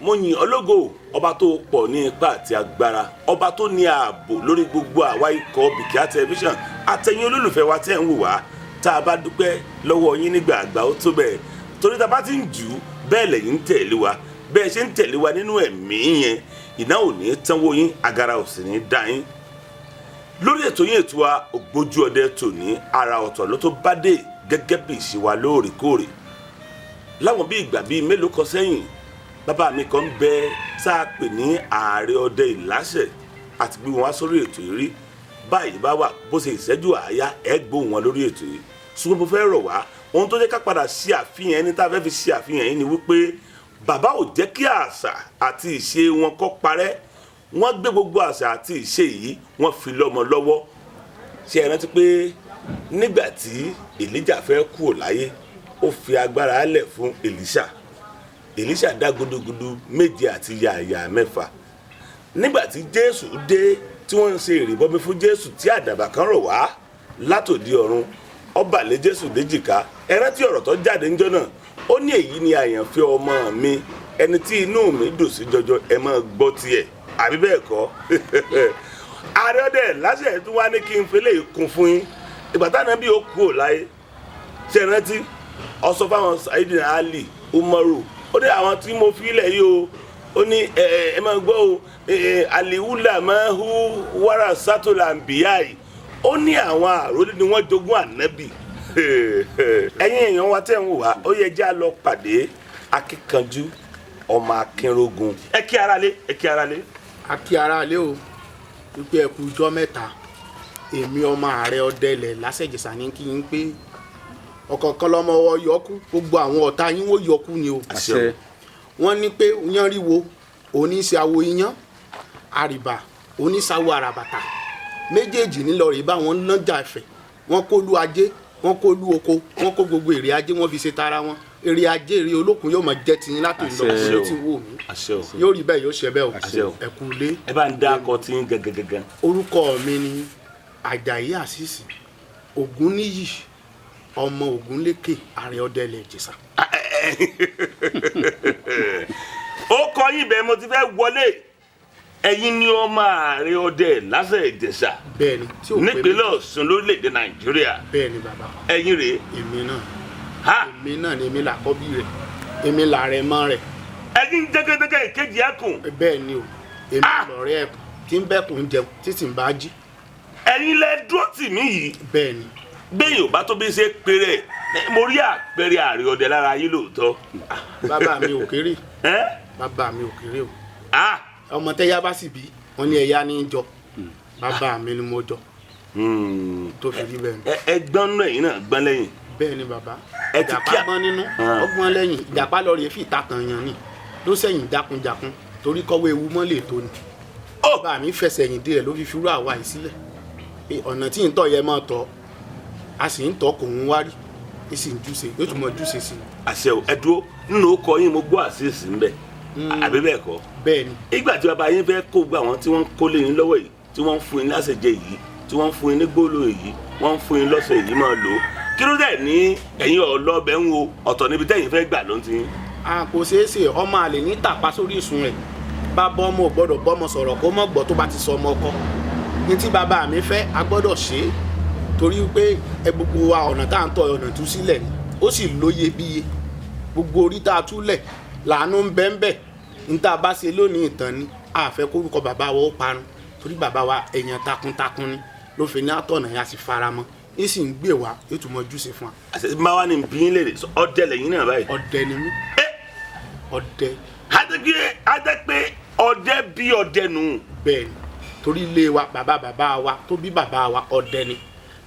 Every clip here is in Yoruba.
mo yìn ológo ọba tó pọ̀ ní ipá àti agbára, ọba tó ní ààbò lórí gbogbo àwa ikọ̀ Bikear television àtẹ̀yin olólùfẹ́ wa tẹ́ ń wò wá. Tá a bá dúpẹ́ lọ́wọ́ yín nígbà àgbà ó tó bẹ́ẹ̀, torí tá a bá ti ń jù ú bẹ́ẹ̀ lẹ́yìn ń tẹ̀lé wa, bẹ́ẹ̀ ṣe ń tẹ̀lé wa nínú ẹ̀mí yẹn, iná ò ní tánwó yín, agara ò sì ní dá yín. Lórí ètò yín ètò wa Ogboju Ode tòní, ara ọ̀tọ̀ ló tó bá dé gẹ́gẹ́ bí ìṣe wa lóòrèkóòrè. Láwọn bí ìgbà bíi mélòó kan sẹ́yìn, bàbá mi kan bẹ tá a pè ní Aare ọdẹ Ilase àti gbé wọn wá sórí ètò yìí rí. Báyìí bá wà bó ṣe ìṣẹ́jú àáyá ẹ gbóhùn wọn lórí ètò yìí. Ṣùgbọ́n mo fẹ́ rọ̀ wá, ohun tó jẹ́ ká padà ṣe àfihàn ẹni tá a fẹ́ fi ṣe àfihàn yìí ni wípé bàbá ò jẹ́ kí àṣà àti ìṣe wọn kó parẹ́. Wọ́n gbé gbogbo àṣà àti ìṣe yìí wọ́n fi lọ́mọ lọ́wọ́. Ṣé ẹ rántí pé nígbà tí Èlíjà fẹ́ kúrò láyé, ó fi agbára lẹ̀ fún Èlíṣà dá gudugudu méje àti yàyà mẹ́fà. Nígbà tí Jésù dé tí wọ́n ń ṣe ìrìbọmi fún Jésù tí àdàbà kan rọ̀ wá látòdì ọ̀run, ó bà lé Jésù léjìká. Ẹ rántí ọ̀rọ̀ tó jáde ńjọ́ náà, ó ní èyí ni àyànfẹ́ ọmọ mi, ẹni tí inú mi dùn sí jọjọ, ẹ máa gbọ́ tiẹ̀. Àbí bẹ́ẹ̀ kọ́? Aare ọdẹ Ilase tún wá ní kí n fẹ́lẹ́ kún fún yín. Ìgbà táwọn bí ó kúrò láyé, ṣe rántí ó sọ fáwọn Saidi Ali Umaru, ó dé àwọn tí mo fi ilẹ̀ yìí o, ó ní ẹ máa gbọ́ o, aliwula máa hu wàrà sátòlà bíyàì, ó ní àwọn àròlé ni wọ́n jogún ànábì. Ẹ̀yin èèyàn wa tẹ́ ń wò wá, ó yẹ jẹ́ á lọ pàdé akíkanjú ọmọ akínrógun. Ẹ kí ara lé, ẹ kí ara lé. A kí ara lé o wípé ẹ kú ọjọ́ mẹ́ta. Èmi ọmọ Aare ọdẹ ilẹ̀ Ilase Ijesa ní kí n pé ọ̀kọ̀ọ̀kan lọ́mọ ọwọ́ yọkú, gbogbo àwọn ọ̀tá yín wó yọkú ni o. Wọ́n ní pé yánríwo oníṣàwò iyán, àrìbà oníṣàwò àràbàtà, méjèèjì nílọ rè bá wọn lọ́jà Ifẹ̀. Wọ́n kó lu ajé, wọ́n kó lu oko, wọ́n kó gbogbo èrè ajé wọ́n fi ṣe tara wọn. Èrè ajé èrè olókun yóò máa jẹ́ tiyín láti ìlọ tí wò mí. Yóò rí bẹ́ẹ̀, yóò ṣe bẹ́ẹ̀ o. Ẹ kú ilé. Ẹ bá ń dá akọ tí ń gẹ́gẹ́gẹ́gẹ́. Orúkọ mi ni Àjàyí Àṣìṣì Ogun níyì, ọmọ Ogun lékè Aare ọdẹ ilẹ̀ Ijesa. Ó kọ yín bẹ́ẹ̀ mo ti fẹ́ wọlé. Ẹ̀yin ni ọmọ Aare ọdẹ Ilase Ijesa. Bẹ́ẹ̀ni, tí ò pé nípínlẹ̀ Ọ̀ṣun lórílẹ̀‐èdè Nàìjíríà. Bẹ́ẹ̀ni bàbá. Ẹ̀yin rèé. Èmi náà. Èmi náà ni èmi làkọ́bí rẹ̀, èmi làrẹ̀mọ rẹ̀. Ẹ̀yin jẹ́gẹ́dẹ́gẹ́ ìkejì ẹkùn. Bẹ́ẹ̀ni o, èmi lọ̀rẹ́ ẹkùn tí ń bẹ́kùn jẹun títí ń bá jí. Ẹ̀yin lẹ dúró tì mí yìí. Bẹ́ẹ̀ni. Bẹ́ẹ̀ ò bá tó bí ṣe péré, mo rí àpẹẹrẹ Aare ọdẹ lára yín lóòótọ́. Bàbá mi ò kéré. Bàbá mi ò kéré o. Ọmọ tẹ́yà bá sì bí, wọ́n ní ẹ̀yà ní í jọ. Bàbá mi ni mo jọ. Tó fi rí bẹ́ẹ̀ ni. Ẹgbọ́n náà ẹ̀yin náà gbọ́n lẹ́yìn. Bẹ́ẹ̀ni bàbá. Ẹ ti kí Ìjàpá gbọ́n nínú, ọgbọ́n lẹ́yìn. Ìjàpá lọ rèé fi ìta kan yan ni. Ló sẹ́yìn jákunjákun torí kọ́wé ewu mọ́lẹ̀ tó ni. Bàbá mi fẹsẹ̀ yìn dé rẹ̀ ló fi fi rú àwa yìí sílẹ̀. Ọ̀nà tí ń tọ̀ yẹ máa tọ̀, a sì ń tọ̀ kò ń wárí, ẹ sì ń júṣe, yóò tún mọ júṣe sí i. Àṣẹ ò, ẹ dúró nínú ọkọ yín mo gbọ́ àṣìṣe ń bẹ. Àbí bẹ́ẹ̀ kọ́? Bẹ́ẹ̀ni. Ìgbà tí bàbá yín fẹ́ kó gbogbo àwọn tí wọ́n ń kó lé yín lọ́wọ́ yìí, tí wọ́n ń fún yín lásèjẹ yìí, tí wọ́n ń fún yín ní gbólóhùn yìí, wọ́n ń fún yín lọ́sẹ̀ yìí máa lò ó. Kí ló dẹ̀ ní ẹ̀yin ọlọ́bẹ̀ ń wo ọ̀tọ̀ níbi tẹ́yin fẹ́ gbà ló ń ti yín? Kò ṣeé ṣe ọmọ àlè ní tàpá sórí ìsun rẹ̀. Bàbá ọmọ ò gbọ́dọ̀ bọ́mọ sọ̀rọ̀ kó mọ̀ gbọ́ tó bá ti sọ ọmọ ọkọ. Ní tí bàbá mi fẹ́ a gbọ́dọ̀ ṣe é torí pé gbogbo wa ọ̀nà tá à ń tọ̀ ọ̀nà tú sílẹ̀ ni ó sì lóye bíye. Gbogbo orí tá a túlẹ̀ làánú ń bẹ́ńbẹ́ ní tá a bá ṣe lónìí ìtàn ni a fẹ́ kórúkọ bàbá wa ó parun torí bàbá wa èèyàn takuntakun ni ló fi ní àtọ̀nà yẹn a sì fara mọ́ ní sì ń gbé wa yóò tún mọ júṣe fún wa. Àṣẹ máa wá ní bí lè ọdẹ lẹ́yìn náà báyìí. Ọdẹ ni mí. Ọdẹ. Adé pé ọdẹ bí ọdẹ nù. Bẹ́ẹ̀ni torí ilé wa bàbá wa tó bí bàbá wa ọdẹ ni,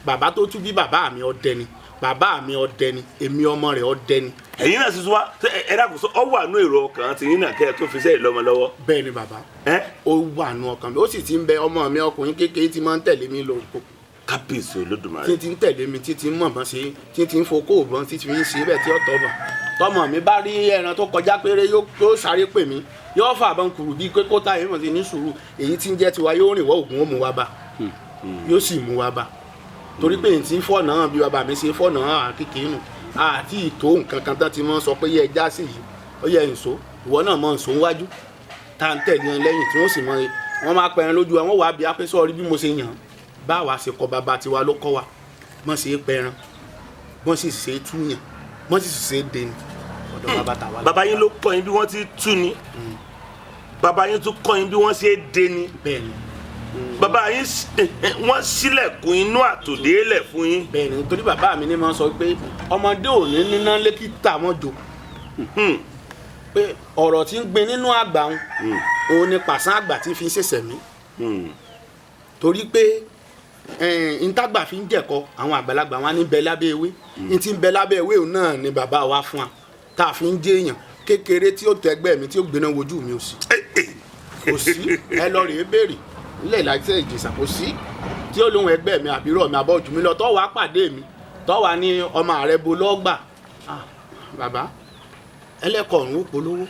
bàbá tó tún bí bàbá mi ọdẹ ni, bàbá mi ọdẹ ni, èmi ọmọ rẹ̀ ọdẹ ni. Ẹ̀yin náà sísun wa ẹ dákun sọ ọ wà nú èrò ọkàn tí yín náà kẹ́ ẹ tó fi sẹ́yìn lọ́mọ lọ́wọ́. Bẹ́ẹ̀ni bàbá. Ó wà nú ọkàn mi, ó sì ti ń bẹ ọmọ mi ọkùnrin kékeré tí máa ń tẹ̀lé mi lọ oko. Kábíyèsí Olódùmarè. Tí ti ń tẹ̀lé mi tí ti ń mọ̀ bọ́n ṣe tí ti ń fokó bọ́n tí ti fi ń ṣe bẹ́ẹ̀ tí ó tọ́ bọ̀. Tọmọ mi bá rí ẹran tó kọjá péré yóò sáré pè mí, yóò fà bọ́n kùrù bíi pé kó táyé mọ̀ sí ní sùúrù, èyí tí ń jẹ́ tiwa yóò rìn wọ́ Ògún ó mú wa bá, yóò sì mú wa bá. Torí pé èyí tí fọ́ọ̀nà hàn bí bàbá mi ṣe fọ́ọ̀nà hàn kékeré nù àti ìtò nǹkan kan tó ti mọ́ sọ pé yẹ ẹja sí yìí ó yẹ ìṣó ìwọ náà mọ ìṣó wájú tá à ń tẹ̀lé wọn lẹ́yìn tí wọ́n sì mọ wọ́n máa pẹran lójú wọn wà á bí apẹ́sọ́ rí bí mo ṣe yàn án báwa ṣe kọ́ bàbá tiwa ló kọ́ wa mọ̀ ṣe é pẹran mọ̀ sì ṣe é túyàn mọ̀ sì ṣe é deni ọ̀dọ̀ bàbá tàwa. bàbá yín ló kọ́ yín bí wọ́n ti tú ni bàbá yín tún kọ́ yín bí wọ́n ṣe é deni. bẹ́ẹ̀ni. bàbá yín wọ́n ṣílẹ̀kùn inú àtòdélẹ̀ fún yín. bẹ́ẹ̀ni nítorí bàbá mi ní máa ń sọ pé ọmọdé ò ní níná lẹ́kìtà mọ́jọ pé ọ̀rọ̀ tí ń gbin nínú àgbà òun ni pàṣán àgbà tí fi ń ṣẹ̀ṣẹ̀ mí torí pé ntàgbà fi ń jẹ̀kọ àwọn àgbàlagbà wọn ní bẹ lábẹ́ ewé ní ti ń bẹ lábẹ́ ewé òun náà ni bàbá wa fún wa tá a fi ń jẹ́ èèyàn kékeré tí ó tẹ́gbẹ́ mi tí ó gbéná wojú mi ò sí kò sí ẹ lọ rèé béèrè nílẹ̀ Ìlàsẹ̀ Ìjẹ̀ṣà kò sí tí ó lóhun ẹgbẹ́ mi àbírọ̀ mi àbọ̀ jù mí lọ tó wàá pàdé mi tó wàá ní ọmọ Ààrẹ bo lọ́gbà bàbá ẹlẹ́kọ̀ọ́ ọ̀run ó polówó.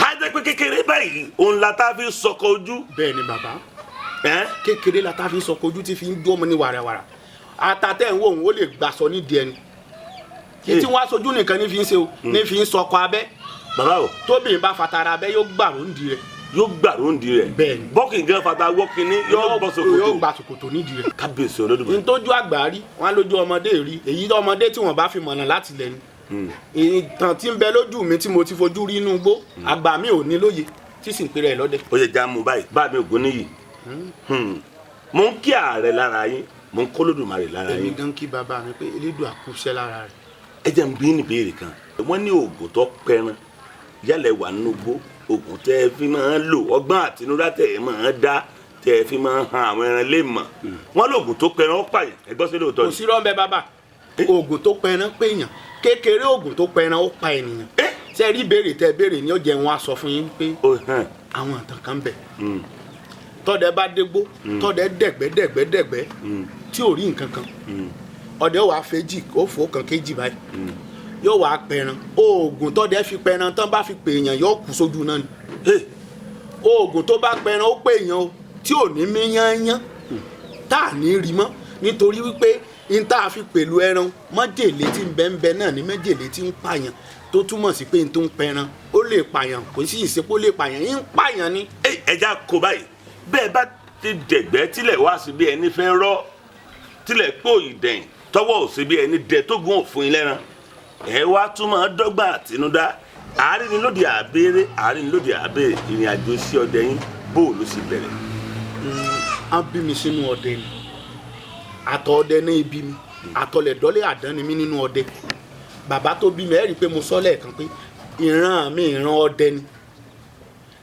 á jẹ́ pé kékeré báyìí òun la tá a fi sọkọ ojú. bẹ́ẹ̀ ni bàbá kékeré la tá a fi sọkọ ojú tí fi ń dún ọmọ ní wàràwàrà àtàtẹ̀ ń wò òun ó lè gbàsọ nídìí ẹni kí tí wọ́n aṣojú nìkan ní fi ń ṣe o ní fi ń sọkọ abẹ́. bàbá o tóbìnrin bá fatara abẹ́ yóò gbàrú nídìí rẹ̀. yóò gbàrú nídìí rẹ̀. bẹ́ẹ̀ni bọ́kì gan fata wọ́kìnní yóò bọ́ ṣòkòtò. yóò gbà ṣòkòtò nídìí rẹ̀. kábíyèsí Olódùmarè. ntójú àgbà rí wọn lójú ọmọdé rí èyí ọmọdé tí wọn bá fi mọ̀nà láti lẹ́nu. ìtàn tí ń bẹ lójú mi tí mo ti fojú rí inú igbó àgbà mi ò ní lóye tí sì ń pèrè ẹ̀ lọ́dẹ. ó yẹ já mu báyìí bá mi Ògún níyì mo ń kí Ààrẹ lára yín mo ń kó Olódùmarè lára yín. èmi gan kí bàbá mi pé elédùn àkúṣẹ́ lára rẹ̀. ẹ jẹ́ n bí ní ìbéèrè kan wọ́n ní oògùn tó pẹran yálẹ̀ wà nínú igbó oògùn tẹ́ ẹ fi máa ń lò ọgbọ́n àtinúdá tẹ́ ẹ máa ń dá tẹ́ ẹ fi máa ń han àwọn ẹran lè mọ̀ wọ́n lóògùn tó pẹran ó pààyàn ẹgbọ́n sí lóòótọ́ ni. kò sí rọ́ọ̀bẹ bàbá oògùn tó pẹran péyàn kékeré oògùn tó pẹran ó pa ènìyàn ṣe rí béèrè tẹ́ béèrè ní ọjà wọn aṣọ fún yín pé àwọn àtàn kan bẹ̀ tọ́dẹ bá dégbó tọ́dẹ dẹ̀gbẹ́ tí ò rí nǹkan kan ọdẹ wàá fèjì ó fò kan kéjì báyìí yóò wàá pẹran oògùn tọ́dẹ fi pẹran tán bá fi pèèyàn yóò kú sójú náà ni oògùn tó bá pẹran ó pèèyàn o tí ò ní mí yányán tá à ní rí mọ́ nítorí wípé n tá a fi pẹ̀lú ẹran májèlé tí ń bẹ náà ní májèlé tí ń pààyàn tó túmọ̀ sí pé n tó ń pẹran ó lè pààyàn kò sí ìsepó lè pààyàn ń pààyàn ni. ẹja kò báyìí bẹ́ẹ̀ bá ti dẹ̀gbẹ́ tílẹ̀ wá sí bí ẹni fẹ́ rọ́ tílẹ̀ pò ìdẹ̀yìn tọwọ́ ò sí bí ẹni dẹ tó gún òfin lẹ́ran ẹ wá túmọ̀ dọ́gba àtinúdá àárín ni lóde àbẹ́rẹ́ àárín ni lóde àbẹ́rẹ́ ìrìn àjò sí ọdẹ yín bó ló sì bẹ̀rẹ̀. a bí mi sínú ọdẹ ni àtọ̀ ọdẹ ní ibi mi àtọ̀lẹ̀dọ́lẹ̀ àdán ni mí nínú ọdẹ bàbá tó bí mi ẹ rí i pé mo sọ lẹ́ẹ̀kan pé ìran mi ìran ọdẹ ni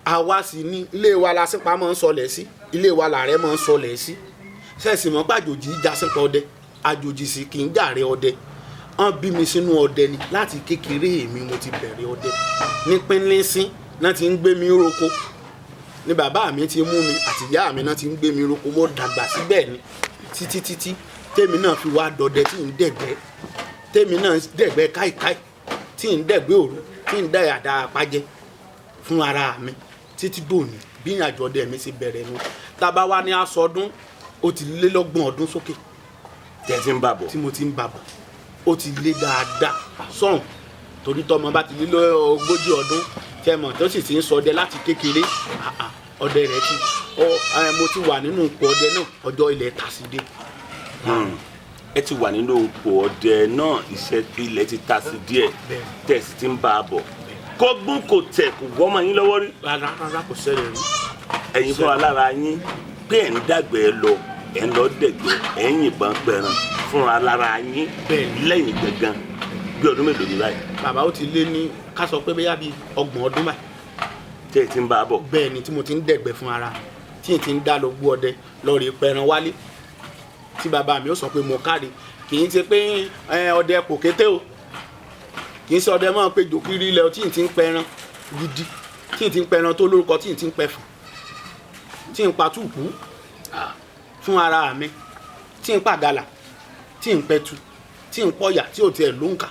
àwa sì ní ilé wa la sípa máa ń sọlẹ̀ sí ilé wa làárẹ̀ máa ń sọlẹ̀ sí ṣẹ̀sì mọ́ pàjòjì já sípa ọdẹ àjòjì sì kì í jàre ọdẹ wọ́n bí mi sínú ọdẹ ni láti kékeré mi mo ti bẹ̀rẹ̀ ọdẹ ní pínlẹ́sìn náà ti ń gbé mi roko ní bàbá mi ti mú mi àti ìyá mi náà ti ń gbé mi roko mo dàgbà síbẹ̀ ni títí tèmi náà fi wá dọdẹ tí ń dẹ̀gbẹ́ tèmi náà dẹ̀gbẹ́ káìkáì tí ń dẹ̀gbẹ́ òru tí ń dẹ̀ àdá apájẹ fún ara mi títí dòní bí ìrìnàjò ọdẹ mi ti bẹ̀rẹ̀ nu tábà wá ní aṣọ ọdún ó ti lé lọ́gbọ̀n ọdún sókè tí mo ti ń bàbọ̀ ó ti lé dáadáa sọ̀hún torí tọmọ bá ti lé lọ́gójì ọdún tẹmọ tó sì ti ń ṣọdẹ láti kékeré ọdẹ rẹ ti mo ti wà nínú ipò ọdẹ náà ọjọ́ ilẹ̀ tàṣídé. ẹ ti wà nínú ipò ọdẹ náà iṣẹ́ ilẹ̀ ti ta sí díẹ̀ tẹ̀sí ti ń bá a bọ̀ kọ́gbọ́n kò tẹ̀ kò gbọ́mọ yín lọ́wọ́ rí. rárá kò ṣẹlẹ̀ rí. ẹ̀yin fúnra lára yín pé ẹ̀ ń dàgbẹ́ lọ ẹ̀ ń lọ dẹ̀gbẹ́ ẹ̀ ń yìnbọn pẹran fúnra lára yín lẹ́yìn gbẹ̀gàn bí ọdún mélòó ni báyìí. bàbá ó ti lé ní ká sọ pé bóyá bíi 30 ọdún báyìí. tẹ́ ẹ ti ń bá a bọ̀. bẹ́ẹ̀ ni tí mo ti ń dẹ̀gbẹ́ fún ara tí n ti ń dá lọ gbó ọdẹ lọ rè pẹran wálé tí bàbá mi ó sọ pé mo káre kì í ṣe pé ọdẹ kò kété o kì í ṣe ọdẹ máa pé jòkìrì ilẹ̀ tí n ti ń pẹran gidi tí n ti ń pẹran tó lórúkọ tí n ti ń pẹfù tí n pa túùkú fún ara mi tí n pa gàlà tí n pẹtu tí n pọ̀yà tí ò tiẹ̀ ló ń kà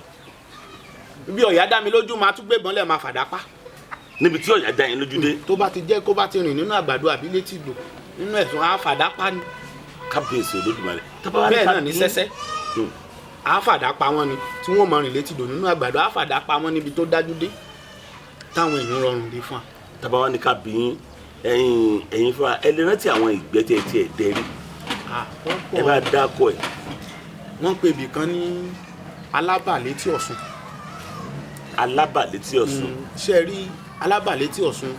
bí ọ̀yà dá mi lójú máa tún gbébọn lẹ́ẹ̀ máa fàdá pa. níbi tí ọ̀yà dá yẹn lójú dé. tó bá ti jẹ́ kó bá ti rìn nínú àgbàdo àbí létí ìgbò nínú ẹ̀sùn á fàdá pa ni. kábíyèsí Olódùmarè. bẹ́ẹ̀ náà ní sẹ́sẹ́ á fàdá pa wọ́n ni tí wọ́n mọ rìn létí ìgbò nínú àgbàdo á fàdá pa wọ́n níbi tó dájú dé táwọn èèyàn rọrùn rí fún wa. tàbá wa ní ká bí ẹ̀yin fúnra ẹ lè rántí àwọn ìgbẹ́tẹ̀ tí ẹ dẹ́rí ẹ bá dákọ̀ ẹ̀. wọ́n pe ibì kan ní Alaba leti Osun. Alaba leti Osun. ṣe rí Alaba leti Osun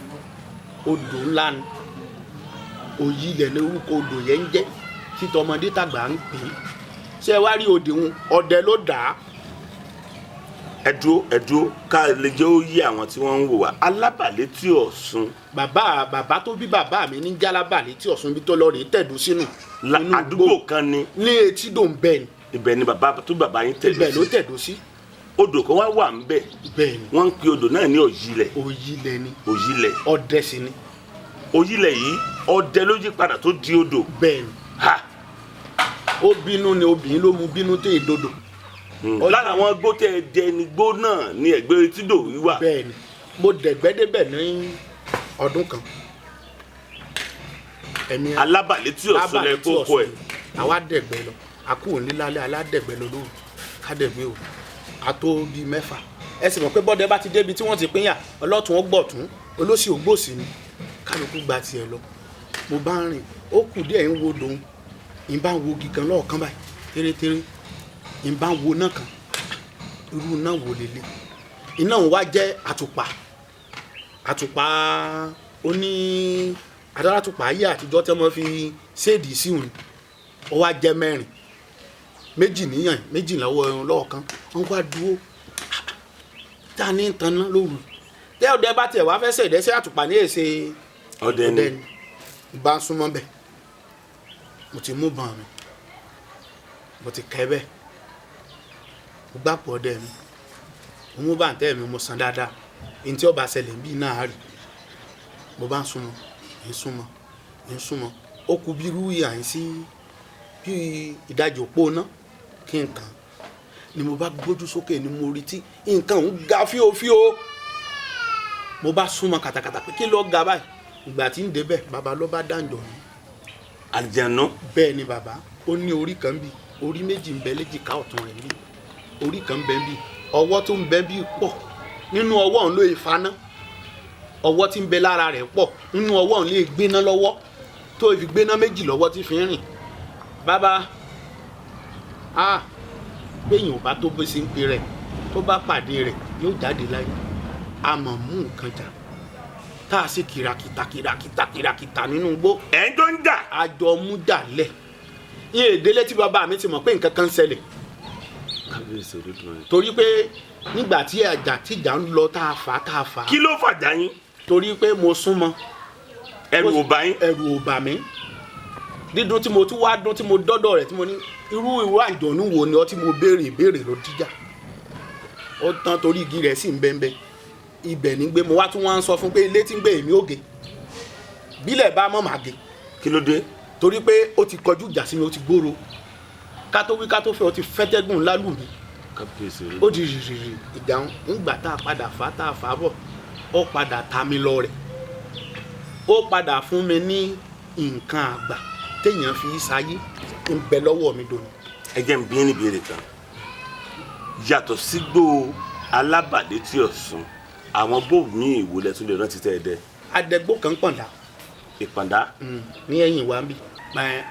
odò ńlá ni òyì ilẹ̀ ní orúkọ odò yẹn ń jẹ́ tí tọmọdé tàgbà ń pè é. ṣé wá rí òde wọn ọdẹ ló dà á. ẹdúró ká lè jẹ́ ó yí àwọn tí wọ́n ń wò wá. Alaba leti Osun. bàbá tó bí bàbá mi ní Alaba leti Osun bí tó lọ rèé tẹ̀dó sínú. àdúgbò kan ni. ní etídò ń bẹ ni. ibẹ̀ ni bàbá yín tẹ̀dó sí. ibẹ̀ ló tẹ̀dó sí. odò kan wá wà ń bẹ̀. bẹ́ẹ̀ ni. wọ́n ń pe odò náà ní òyìlẹ̀. òyìlẹ̀ ni. òyìlẹ̀. ọdẹ sì ni. òyìlẹ̀ yìí ọdẹ ló yí padà tó di odò. bẹ́ẹ̀ ni. ha. ó bínú ni obìnrin ló mú bínú tó èdòdò. lára àwọn gbó tẹ ẹ dẹ ní gbó náà ní ẹ̀gbẹ́ etídò wíwà. bẹ́ẹ̀ ni mo dẹ̀gbẹ́ débẹ̀ ní ọdún kan. Alaba leti Osun lẹ kókó ẹ. àwa dẹ̀gbẹ́ lọ àkúrò nílálẹ́ aládẹ̀gbẹ́ lọ lóru kádẹ̀gbẹ́ o àtó bíi 6. ẹ sì mọ̀ pé bọ́dẹ bá ti débi tí wọ́n ti pínyà ọlọ́tún ó gbọ̀tún olósì ògbòsì ni kálukú gba tiẹ̀ lọ. mo bá ń rìn ó kù díẹ̀ ń wo dòun ń bá ń wo gígan lọ́ọ̀kan báyìí tẹ́rẹ́tẹ́rẹ́ ń bá ń wo náà kan irú náà wò lélẹ̀ iná òun wá jẹ́ àtùpà oní adáràtùpà ayé àtijọ́ tẹ́ mọ́ fi ṣéèdì sí òun ó wá jẹ́ 4 méjì níyàn méjì lọ́ọ̀kan wọ́n wá dúró tá ní tanná lóru tẹ́ ọdẹ bá tiẹ̀ wá fẹ́ ṣèdẹ́sẹ́ àtùpà ní èsè ọdẹ ni bá ń súnmọ́ bẹ́ẹ̀ mo ti mú bàn mi mo ti kẹ́ bẹ́ẹ̀ mo gbàpọ̀ ọdẹ mi mo mú bàǹtẹ́ mi mo san dáadáa èyí tí ó bá ṣẹlẹ̀ bí náà rí mo bá ń súnmọ́ ó kú bí irú ìyá yín sí bí ìdajì òpó náà kí n kàn ni mo bá gbójú sókè ni mo rí tí nǹkan ń ga fíofío mo bá súnmọ́ kàtàkàtà pé kí ló ga báyìí ìgbà tí ń débẹ̀ bàbá ló bá dáńjọ ni. àlùjànnú. bẹ́ẹ̀ ni bàbá ó ní orí kan bí orí méjì ń bẹ léjìká ọ̀tún rẹ̀ bí orí kan ń bẹ bí ọwọ́ tó ń bẹ bí pọ̀ nínú ọwọ́ òun ló ìfaná ọwọ́ tí ń bẹ lára rẹ̀ pọ̀ nínú ọwọ́ òun lè gbéná lọ́wọ́ tó fi gbéná méjì lọ́wọ́ tí fi ń rìn bàbá gbẹ̀yìn ò bá tó bó ṣe ń pe rẹ̀ tó bá pàdé rẹ̀ yóò jáde láyé àmọ́ mú nǹkan jà tá a sì kìràkìtà nínú igbó. ẹ̀ ń jọ ń jà. àjọ mú jà lẹ̀ iye ìdílé tí bàbá mi ti mọ̀ pé nǹkan kan ń ṣẹlẹ̀. torí pé nígbà tí tíjà ń lọ tá a fà. kí ló fàjà yín. torí pé mo súnmọ́. ẹ̀rù ò bá yín. ẹ̀rù ò bà mí. dídún tí mo tún wá dún tí mo dọ́dọ̀ rẹ̀ tí mo ní irú àjọ̀nú wo ni ọ tí mo béèrè ló díjà. ó tán torí igi rẹ̀ sì ń bẹ́ńbẹ́ ibẹ̀ ní gbé mo wá tún wá ń sọ fún pé ilé tí ń gbé èmi ògè bílẹ̀ bá mọ̀ màgè. kí ló dé. torí pé ó ti kọjú ìjà sí mi ó ti gbòòrò ká tó wí ká tó fẹ́ ó ti fẹ́tẹ́gùn lálù mi. ó di rìrìrì ìdáhùn ńgbà tá a padà fà tá a fà bọ̀ ó padà ta mi lọ rẹ̀ ó padà fún mi ní nǹkan àgbà téèyàn fi sáyé ń bẹ lọ́wọ́ mi dòní. ẹ jẹ́ n bi yín ní ìbéèrè kan yàtọ̀ sígbó Alaba leti Osun àwọn bóòlù ní ìwòlẹ̀ tún lè rántí tẹ́ ẹ dẹ. adẹ́gbó kan pọ̀ndà. ìpàdá. ní ẹ̀yìn wa ń bì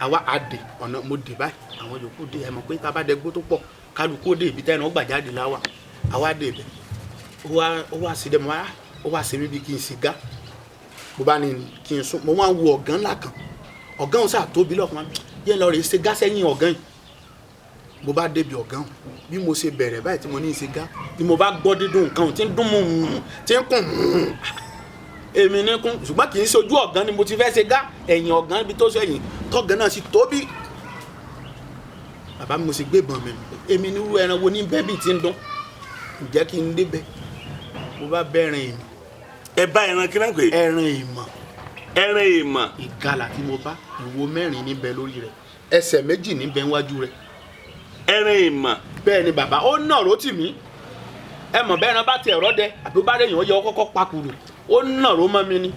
àwa àdè ọ̀nà mo dè báyìí àwọn yòókù dè ẹ̀ mọ̀ pé tá a bá dẹ́gbó tó pọ̀ kálukú dé ibi tẹ́nu ọgbà jáde láwà àwa dè bẹ̀ ó wá sí dẹ́mu ó wá sí mi bí kí n sì gá bó bá ní kí n sún mo máa ń wo ọ̀gán ńlá kan ọ̀gán ò sáà tóbi lọ́kàn yẹn lọ rè ṣe gá sẹ́yìn ọ̀gán yìí mo bá débi ọ̀gán bí mo ṣe bẹ̀rẹ̀ báyìí tí mo ní í ṣe gá ni mo bá gbọ́ dídùn nǹkan tí ń dún mú tí ń kùn èmi ní kún ṣùgbọ́n kì í ṣojú ọ̀gán ni mo ti fẹ́ ṣe gá ẹ̀yìn ọ̀gán ibi tó ṣe ẹ̀yìn tọ́gán náà sì tóbi bàbá mi mo sì gbé ìbọn mi èmi ní irú ẹran wo ní bẹ́bí tí ń dún ǹjẹ́ kí n débẹ̀ mo bá bẹ́ẹ̀rẹ̀ èmi. ẹ bá ẹran kí náà pé. ẹran èèmọ̀. ẹran èèmọ̀. ìgalà tí mo bá ìwo 4 níbẹ̀ lórí rẹ̀ ẹsẹ̀ 2 níbẹ̀ níwájú rẹ̀. ẹran èèmọ̀. bẹ́ẹ̀ ni bàbá ó nàró tì mí ẹ mọ̀ bẹ́ẹ̀ ẹran bá tiẹ̀ rọ́dẹ àbí bá rẹ̀ yàn yọ kọ́kọ́ pakùrù ó nàró mọ́ mi ni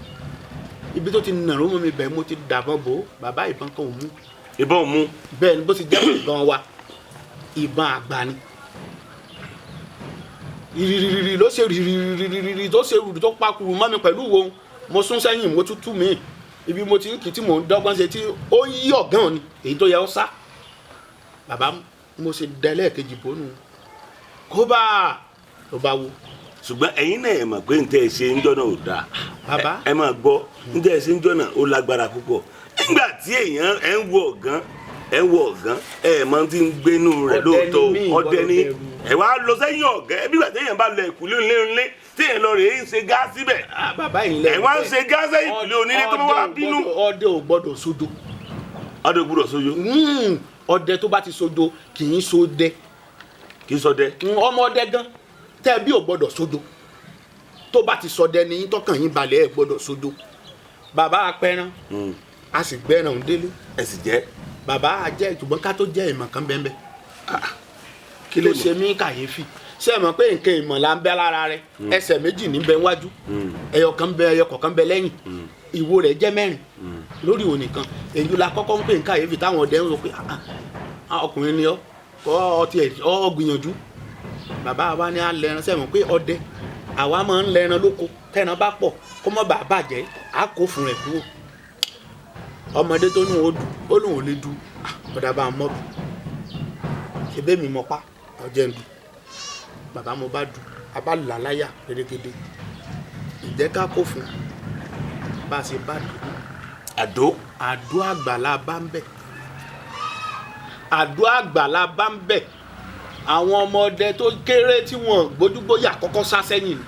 ibi tó ti nàró mọ́ mi bẹ́ẹ̀ mo ti dàbọ̀ bò ó bàbá ìbọn kan ò mú. ìbọn ò mú. bẹ́ẹ̀ ni bó ti jẹ́ ìbọn wa ìbọn àgbà ni ìrìrìrì ló ṣe rìrìrìrì tó ṣe rùdù tó pakùrù mọ́ mi pẹ̀lú wo mo sún sẹ́yìn mo tútù mi ibi mo ti ń kì í tí mò ń dọ́gbọ́n ṣe tí ó yí ọ̀gán ni èyí tó yẹ ó sá bàbá mo ṣe dẹ́lẹ̀ kejì bónú kó bá ló bá wo. ṣùgbọ́n ẹ̀yin náà ẹ̀ mọ̀ pé ntẹ́ ẹ ṣe ń jọ́nà ò dáa bàbá ẹ máa gbọ́ ntẹ́ ẹ ṣe ń jọ́nà ó lágbára púpọ̀ nígbà tí èèyàn ẹ̀ ń wọ ọ̀gán ẹ̀ mọ̀ tí ń gbénú rẹ̀ lóòótọ́ ọdẹ ni ẹ̀ wá lọ sẹ́yìn ọ̀gá ẹ̀ bí wà téèyàn bá lọ ìkùlé ńlé téèyàn lọ rèé ń ṣe gáàsì bẹ̀ bàbá yìí lẹ́yìn ẹ̀ wá ń ṣe gáàsì ìkùlé onílé tó wá bínú. ọdẹ ò gbọ́dọ̀ sódò. ọdẹ ò gbọ́dọ̀ sódò. ọdẹ tó bá ti sódò kì í sódẹ. kì í sọdẹ. ọmọ ọdẹ gan tẹ bí ò gbọ́dọ̀ sódò tó bá ti sọdẹ ní tọkàn yín balẹ̀ ẹ̀ gbọ́dọ̀ sódò. bàbá apẹran a sì gbẹran òun délé. ẹ sì jẹ. bàbá àjẹ ṣùgbọ́n ká tó jẹ ìmọ̀ kan bẹ́ẹ̀ bẹ́ẹ̀ kí ló ṣe mí kàyéfì ṣé ẹ mọ̀ pé nǹkan ìmọ̀ là ń bẹ lára rẹ ẹsẹ̀ méjì ní bẹ wájú ẹyọ kọ̀ọ̀kan bẹ lẹ́yìn ìwo rẹ̀ jẹ́ mẹ́rin lórí òní kan èyí la kọ́kọ́ ń pè ní kàyéfì táwọn ọdẹ ń sọ pé ọkùnrin ni ọ gbìyànjú bàbá wa ní alẹ́ ẹran ṣé ẹ mọ̀ pé ọdẹ àwa máa ń lẹ́ran lóko tẹ́ran bá pọ̀ kó mọ́ bàá bàjẹ́ á kó fún rẹ̀ kúrò ọmọdé tó ní òun ó lóun ò lè du ọ̀dà bá mọ́ bù ṣe bẹ́ẹ̀ mi mọ́ pa ọjẹ́ ń du bàbá mo bá du abá là láyà pérékédé ìjẹ́ ká kó fún bá a ṣe bá du. àdó àgbàlá bá ń bẹ̀ àdó àgbàlá bá ń bẹ̀ àwọn ọmọdé tó kéré tí wọ́n gbójúgbóyà kọ́kọ́ sá sẹ́yìn.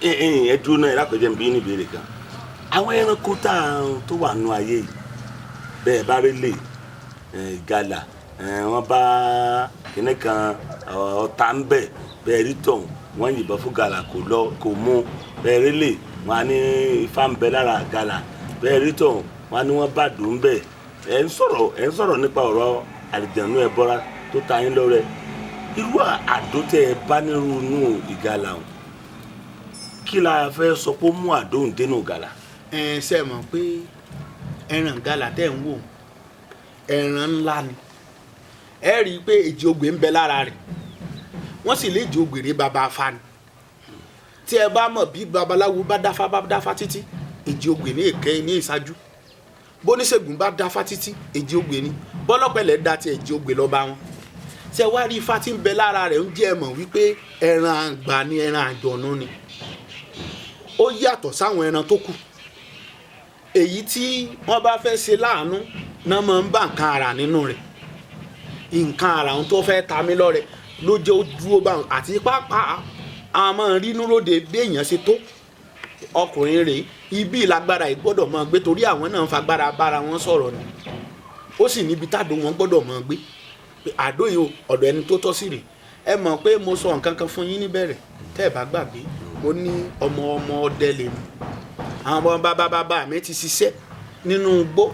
ẹ dúró náà ẹ lápẹjẹ ń bí ní ìbéèrè kan àwọn ẹranko tó wà nù ayé yìí bẹ́ẹ̀ bá rí lè ìgalà wọ́n bá kíní kan ọ̀tá ń bẹ̀ bẹ́ẹ̀ rí tọ̀hún wọ́n yìnbọn fún gàlà kò mú bẹ́ẹ̀ rí lè wọ́n á ní ifá ń bẹ lára gàlà bẹ́ẹ̀ rí tọ̀hún wọ́n á ní wọ́n bá dùn ún bẹ̀ ẹ̀ ń sọ̀rọ̀ nípa ọ̀rọ̀ àlìjànú ẹbọra tó ta yín lọ́rẹ irú àdó tẹ ẹ bá nírú ìgalà ọ̀hún kí la fẹ́ sọ pé ó mú àdó ń dénú gàlà. ṣe mọ̀ pé ẹran gàlà tẹ̀ ń wò ẹran ńlá ni ẹ rí i pé èjì ogbè ń bẹ lára rẹ̀ wọ́n sì lè èjì ogbèrè bàbá afá ni tí ẹ bá mọ̀ bí babaláwo bá dáfá títí èjì ogbè ní èké ní ìṣáájú bóníṣègùn bá dáfá títí èjì ogbè ni bọ́lọ́pẹ̀lẹ̀ dá ti èjì ogbè lọ́ba wọn tí ẹ wá rí ifá tí ń bẹ lára rẹ̀ ń jẹ́ mọ̀ wípé ẹran àgbà ni ẹran àjọ̀nú ni ó yàtọ̀ sáwọn ẹran tó kù èyí tí wọ́n bá fẹ́ ṣe láàánú náà máa ń bá nǹkan ara nínú rẹ̀ nǹkan ara ohun tó fẹ́ ta mí lọ́rẹ ló jẹ́ ó dúró bá wọn àti pápá àwọn máa rí inú lóde bí èèyàn ṣe tó ọkùnrin rèé ibi ìlágbára yìí gbọ́dọ̀ máa gbé torí àwọn náà ń fagbára bára wọn sọ̀rọ̀ ni ó sì níbi tádó wọn gbọ́dọ̀ máa gbé àdó yìí ọ̀dọ̀ ẹni tó tọ́ sí rè ẹ mọ̀ pé mo sọ nǹkan kan fún yín níbẹ̀rẹ̀ tẹ́ ẹ bá gbàgbé mo ní ọmọ ọdẹ lèmi àwọn ọmọ bàbá mi ti ṣiṣẹ́ nínú igbó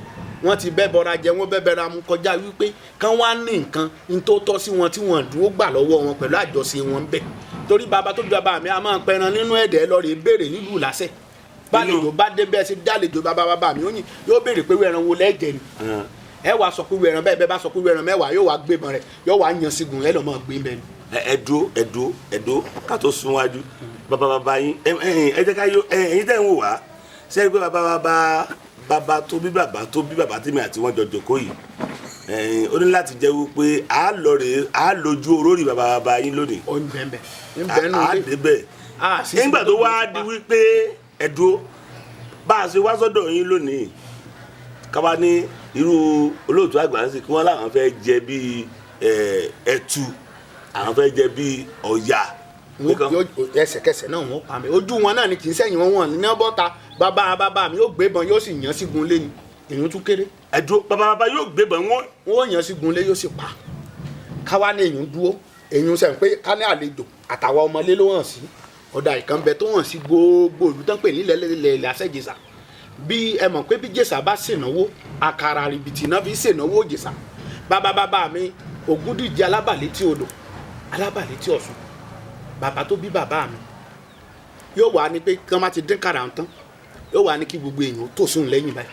wọ́n ti bẹ́ bọ́ra jẹ wọ́n bẹ́ bẹ́ra mu kọjá wípé kán wá ní nǹkan ní tó tọ́ sí wọn tí wọ́n dúró gbà lọ́wọ́ wọn pẹ̀lú àjọṣe wọn bẹ́ẹ̀ torí bàbá tó ju bàbá mi a máa pẹran nínú ẹ̀dẹ̀ lọ rè béèrè nílùú Ìlásẹ̀ bálejò bá dé bẹ́ẹ̀ sí dálejò bàbá mi yóò béèrè pé wẹ̀ràn wo lẹ́jẹ̀ ni ẹ wàá sọ pé wẹ̀ràn bẹ́ẹ̀ bá sọ pé wẹ̀ràn mẹ́wàá yóò wá gbé mọ́ rẹ̀ yóò wá yan sígun ẹ lọ́ mọ́ gbé bẹ́ẹ̀ ni. ẹ̀dó ká tó sún wájú bàbá yín ẹ jẹ́ ká yọ ẹ̀yin tẹ́ ń wò wá sẹ́yìn pé bàbá tó bí bàbá tèmi àti wọn jọ jòkó yìí ó ní láti jẹ́ wípé a lójú orórì bàbá yín lónìí a débẹ̀ nígbà tó wá di wípé ẹ̀dó bá a ṣe wá sọ́dọ̀ yín lónìí káwa ní irú olóòtú àgbà ń sìn kí wọ́n láwọn fẹ́ jẹ bíi ẹ̀tù àwọn fẹ́ jẹ bíi ọ̀yà. ẹsẹ̀kẹsẹ̀ náà wọ́n pa mi ojú wọn náà ni kì í sẹ́yìn wọn ní bọ́ta bàbá mi yóò gbébọn yóò sì yàn sígun lé ni èyí tún kéré. ẹ̀dùn bàbá yóò gbébọn wọn. wọ́n yàn sígun lé yóò sì pa káwa ní èyí dúró èyí sẹ́yìn pé ká ní àlejò àtàwọn ọmọlé ló hàn sí ọ̀dà ìkànnbẹ tó hàn sí gbogbo ìlú tán pè nílẹ̀ Ilase Ìjẹ̀ṣà bí ẹ mọ̀ pé bí Ìjẹ̀ṣà bá ṣènáwó àkàrà rìbìtì náà fi ṣènáwó Ìjẹ̀ṣà bàbá mi Ògúndíje alábàlétí odò alábàlétí Ọ̀ṣun bàbá tó bí bàbá mi yóò wá ní pé kí wọ́n má ti dín kàrà tán yóò wá ní kí gbogbo èèyàn tó sùn lẹ́yìn báyìí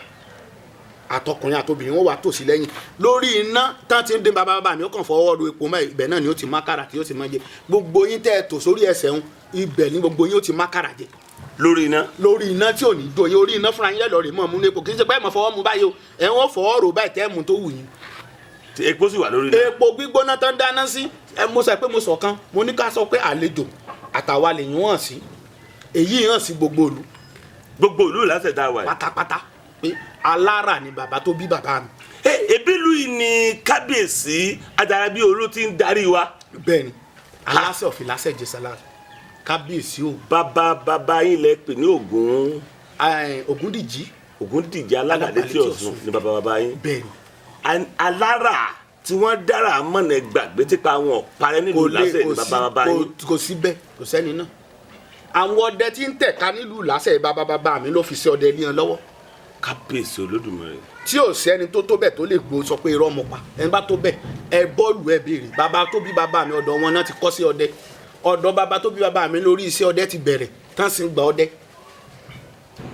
àtọkùnrin àtobìnrin wọn wà tòsí lẹ́yìn lórí iná tán ti ń dín bàbá mi ó kàn fọwọ́ ru epo mọ́ ibẹ̀ náà ni ó ti mákàrà tí ó ti máa jẹ gbogbo yín tẹ́ ẹ tò sórí ẹsẹ̀ ń ibẹ̀ ni gbogbo yín ó ti mákàrà jẹ lórí iná tí ò ní dòye orí iná fúnra yín lẹ́lọ́ọ̀rì mọ́ mú ní epo kì í ṣe pé ẹ̀ mọ̀ fọwọ́ mu báyìí o ẹ̀ wọ́n fọwọ́ rò báyìí tẹ́ ẹ̀ mú tó wù yín. epo sì wà lórí iná. epo gbígbóná tán dáná sí ẹ mo sọ pé mo sọ kan mo ní ká sọ pé àlejò àtàwa lè yín hàn sí èyí hàn sí gbogbo ìlú lásẹ̀ tá a wà yìí. pátápátá pé alára ni bàbá tó bí bàbá mi. ebi lu yìí ni kábíyèsí Ajarabi Olú ti ń darí wa. bẹ́ẹ̀ni Aláṣẹ of Ilase Ijesa kábíyèsí o. bàbá yín lẹ pè ní Ogun. Ògúndìjì alága leti Ọ̀ṣun ni bàbá yín. bẹ́ẹ̀ni. alára tí wọ́n dára mọ̀nà gbàgbé tipa wọn parẹ́ nílùú Ilase ni bàbá yín. kò sí bẹ́ẹ̀ kò sẹ́ni náà àwọn ọdẹ tí ń tẹ̀ka nílùú Ilase bàbá mi ló fi sí ọdẹ ní ọ lọ́wọ́. kábíyèsí Olódùmarè. tí ò sẹ́ni tó bẹ́ẹ̀ tó lè gbó sọ pé irọ́ mo pa ẹni bá tó bẹ́ẹ̀ ẹ bọ́ọ̀lù ẹ béèrè bàbá tó bí bàbá mi ọ̀dọ̀ wọn náà ti kọ́ sí ọdẹ ọ̀dọ̀ bàbá tó bí bàbá mi lórí iṣẹ́ ọdẹ ti bẹ̀rẹ̀ tán sì ń gba ọdẹ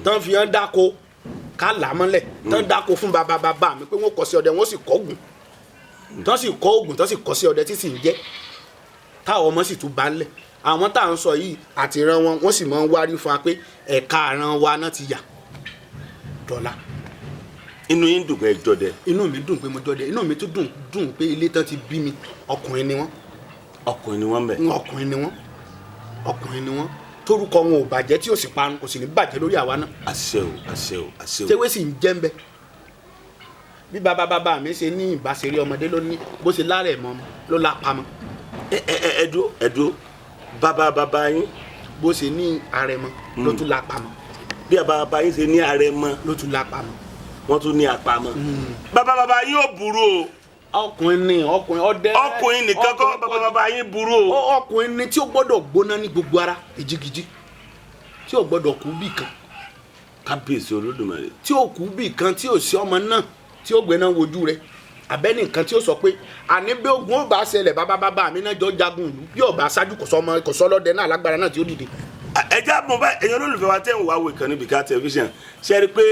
tán fi hàn dáko ká là á mọ́lẹ̀ tán dáko fún bàbá mi pé wọ́n kọ́ sí ọdẹ wọ́n sì kọ́ ògùn tán sì kọ́ ògùn tán sì kọ́ sí ọdẹ tí sì ń jẹ́ táwọn ọmọ sì tún bá ń lẹ̀ àwọn tá à ń sọ yìí àti ran wọn sì máa ń wárí fún wa pé ẹ̀ka àràn wa náà ti yà dọ́là. inú yín dùn pé ẹ jọdẹ. inú mi dùn pé mo jọdẹ inú mi tún dùn pé ilé tán ti bí mi ọkùnrin ni wọ́n. ọkùnrin ni wọ́n bẹ̀. ọkùnrin ni wọ́n torúkọ wọn ò bàjẹ́ tí ò sì parun kò sì ní bàjẹ́ lórí àwa náà. àṣẹ o. tewé sì ń jẹ́ ń bẹ bí bàbá mi ṣe ní ìbáṣeré ọmọdé ló ní bó ṣe láàrẹ̀ mọ́ ló lápamọ́. ẹdúró bàbá yín. bó ṣe ní àrẹ̀mọ ló tún lápamọ́. bí bàbá yín ṣe ní àrẹ̀mọ ló tún lápamọ́. wọ́n tún ní àpamọ́. bàbá yín ò burú o. ọkùnrin ọdẹ. ọkùnrin nìkan kọ́ bàbá yín burú o. ọkùnrin ni tí ó gbọ́dọ̀ gbóná ní gbogbo ara ìjigiji tí ó gbọ́dọ̀ kú bì kan. kábíyèsí Olódùmarè. tí ó kú bì kan tí ó sí ọmọ náà tí ó gbéná wojú rẹ̀ abẹ́ni nǹkan tí ó sọ pé àní bí ogun ó bá ṣẹlẹ̀ bàbá mi náà jọ jagun ìlú bí ọba aṣáájú kò sọ lọ́dẹ náà lágbára náà tí ó dìde. ẹja mo bá ẹ̀yin olólùfẹ́ wa tẹ́ ń wá wo ìkànnì Bikear television ṣe rí i pé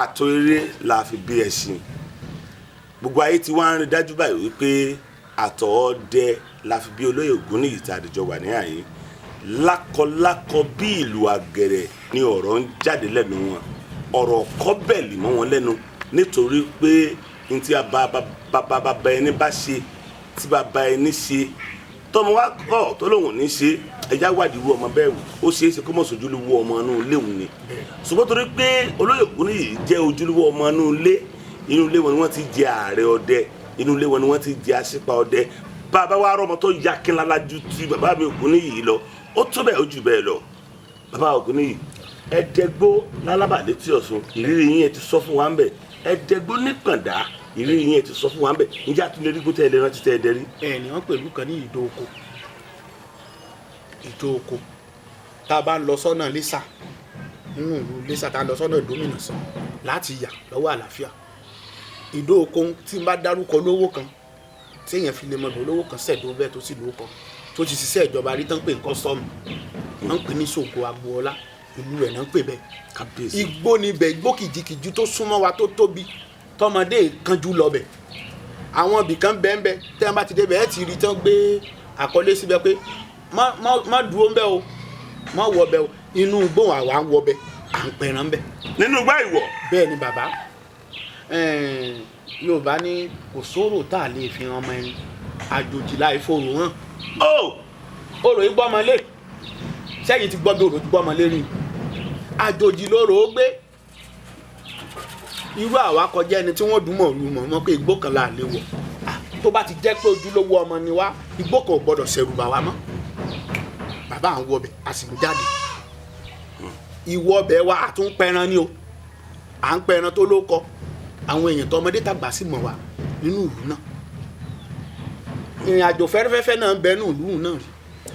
àtò eré la fi bí ẹṣin gbogbo ayé tí wọ́n á rí dájú báyìí wípé àtọ̀ ọdẹ la fi bí olóyè Ògúnníyì tá a dìjọ wà ní àyè lákọlákọ bí ìlú àgẹ̀rẹ̀ ni ọ̀rọ̀ ń jáde lẹ́nu wọn ọ̀rọ̀ kọ́bẹ̀lì mọ́ wọn lẹ́nu nítorí pé n tí bàbá ẹni bá ṣe tí bàbá ẹni ṣe tọmọ wa kọ tó lóun ní ṣe ẹjá wádìí wú ọmọ bẹ́ẹ̀ wò ó ṣeé ṣe kó mọ̀ sójúlówó ọmọ inú ilé òun ni ṣùgbọ́n torí pé olóyè Ògúnníyì jẹ́ ojúlówó ọmọ inú ilé wọn ni wọ́n ti jẹ ààrẹ ọdẹ inú ilé wọn ni wọ́n ti jẹ aṣípa ọdẹ bàbá wa rọmọ tó ya kínlá ju ti bàbá mi Ògúnníyì lọ ó tó bẹ́ẹ̀ ó jù bẹ́ẹ̀ lọ bàbá Ògúnníyì ẹ̀ẹ́dẹ́gbó lálábà létí Ọ̀ṣun ìrírí yín ẹ ti sọ fún wa ń bẹ̀ ẹ̀ẹ́dẹ́gbó nípàdá ìrírí yín ẹ ti sọ fún wa ń bẹ̀ ǹjẹ́ àtúndé rí gbótẹ́ ẹlẹ́ran ti tẹ́ ẹ dẹ́rí. ẹni wọn pẹ̀lú kan ní ìdó oko tá a bá ń lọ sọ́nà lẹ́sà nínú ìlú lẹ́sà tá a lọ sọ́nà ìdómìnà sàn láti yà lọ́wọ́ àlàáfíà ìdó oko tí n bá dárúkọ lówó kan tí èèyàn fi lè mọ̀ lówó kan sẹ̀dó bẹ́ẹ̀ tó sì lówó kan tó ti ṣiṣẹ́ ìjọba rí tán pé nǹkan sọ́ọ̀mù wọ́n ń pè ní Ṣògo Agboola ìlú rẹ̀ náà ń pè bẹ́ẹ̀ igbó níbẹ̀ igbó kìjikìju tó súnmọ́ wa tó tóbi tọmọdé kanjú lọ bẹ̀ àwọn ibì kan bẹ́ẹ̀ tẹ́ wọ́n bá ti débẹ̀ ẹ̀ ti rí tán gbé àkọlé síbẹ̀ pé má dúró ń bẹ́ o má wọ bẹ́ o inú gbóhùn àwa ń wọ bẹ́ à ń pẹran bẹ́. nínú gbá ìwọ̀. bẹ́ẹ̀ ni bàbá Yorùbá ní kò sóró tá a lè fi hàn ọmọ ẹni àjòjì láì fòrò hàn. orò yìí gbọ́mọlé sẹ́yìn ti gbọ́ bí orò ti gbọ́mọlé rí àjòjì lóró ó gbé irú àwa kọjá ẹni tí wọ́n dùn mọ̀ pé igbó kan là lè wọ̀ tó bá ti jẹ́ pé ojúlówó ọmọ ni wá igbó kan ò gbọ́dọ̀ ṣẹ̀rù bà wá mọ́ bàbá à ń wọbẹ̀ a sì ń jáde ìwọbẹ̀ wa àtún pẹran ni o à ń pẹran tó ló kọ àwọn èèyàn tó ọmọdé tàgbà sì mọ̀ wá nínú ìlú náà ìrìn àjò fẹ́rẹ́fẹ́fẹ́ náà ń bẹ nínú ìlú náà rí.